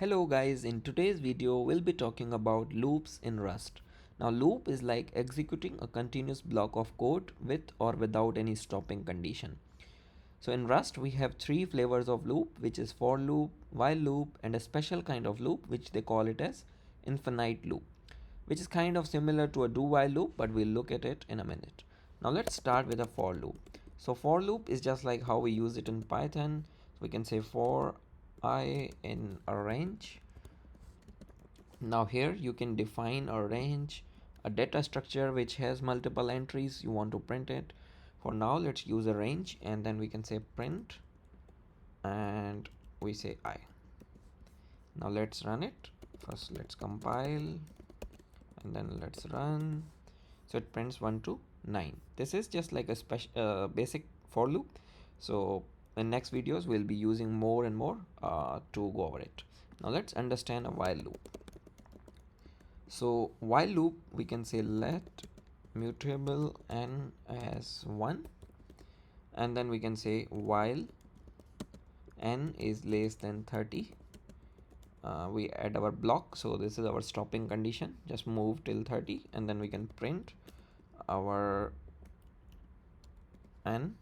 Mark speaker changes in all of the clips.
Speaker 1: Hello guys, in today's video we'll be talking about loops in Rust. Now loop is like executing a continuous block of code with or without any stopping condition. So in Rust we have three flavors of loop, which is for loop, while loop, and a special kind of loop which they call it as infinite loop, which is kind of similar to a do while loop, but we'll look at it in a minute. Now let's start with a for loop. So for loop is just like how we use it in Python. So we can say for I in a range. Now here you can define a range, a data structure which has multiple entries. You want to print it. For now let's use a range, and then we can say print, and we say I. Now let's run it. First let's compile, and then let's run. So it prints 1 to 9. This is just like a special basic for loop. So in next videos we'll be using more and more to go over it. Now let's understand a while loop. So while loop, we can say let mutable n as 1, and then we can say while n is less than 30. We add our block, so this is our stopping condition, just move till 30, and then we can print our n,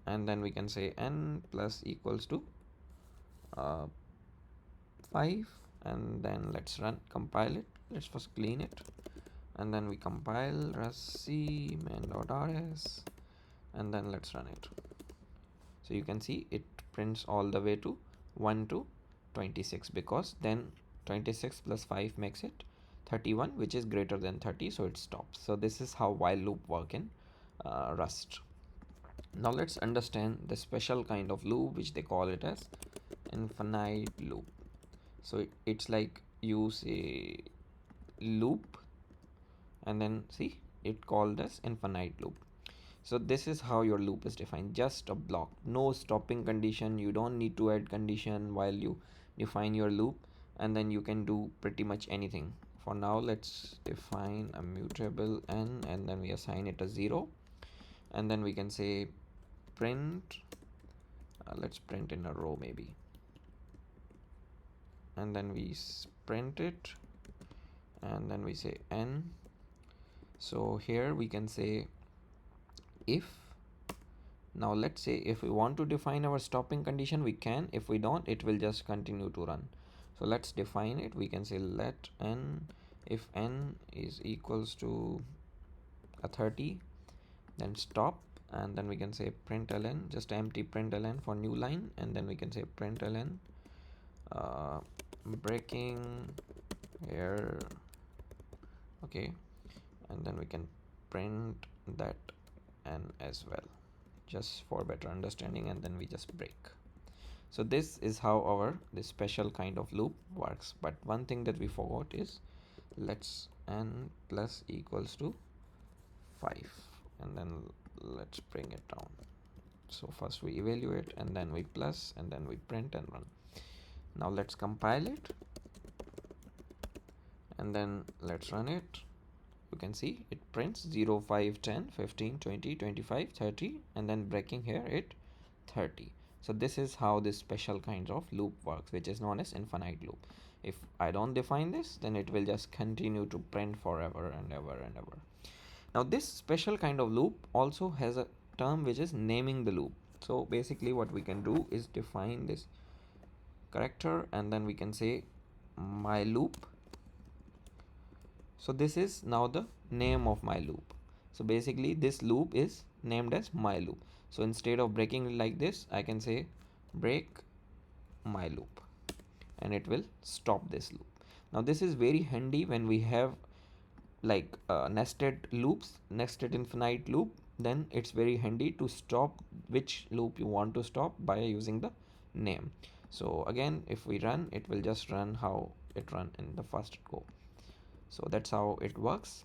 Speaker 1: and then we can say n plus equals to 5, and then let's compile it. Let's first clean it, and then we compile rustc main.rs, and then let's run it. So you can see it prints all the way to 1 to 26, because then 26 plus 5 makes it 31, which is greater than 30, so it stops. So this is how while loop work in Rust. Now let's understand the special kind of loop which they call it as infinite loop. So it's like you say loop, and then see it called as infinite loop. So this is how your loop is defined, just a block, no stopping condition. You don't need to add condition while you define your loop, and then you can do pretty much anything. For now let's define a mutable n, and then we assign it a 0, and then we can say print, let's print in a row maybe, and then we print it, and then we say n. So here we can say if, now let's say if we want to define our stopping condition, we can. If we don't, it will just continue to run. So let's define it. We can say let n, if n is equals to a 30, then stop, and then we can say println, just empty println for new line, and then we can say println breaking here, okay, and then we can print that n as well, just for better understanding, and then we just break. So this is how our this special kind of loop works. But one thing that we forgot is let's n plus equals to 5, and then let's bring it down. So first we evaluate, and then we plus, and then we print and run. Now let's compile it, and then let's run it. You can see it prints 0, 5, 10, 15, 20, 25, 30, and then breaking here it 30. So this is how this special kind of loop works, which is known as infinite loop. If I don't define this, then it will just continue to print forever and ever and ever. Now this special kind of loop also has a term which is naming the loop. So basically what we can do is define this character, and then we can say my loop. So this is now the name of my loop. So basically this loop is named as my loop. So instead of breaking it like this, I can say break my loop, and it will stop this loop. Now this is very handy when we have like nested loops, nested infinite loop. Then it's very handy to stop which loop you want to stop by using the name. So again, if we run, it will just run how it run in the first go. So that's how it works,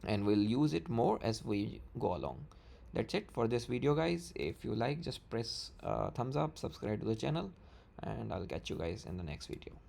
Speaker 1: and we'll use it more as we go along. That's it for this video, guys. If you like, just press thumbs up, subscribe to the channel, and I'll catch you guys in the next video.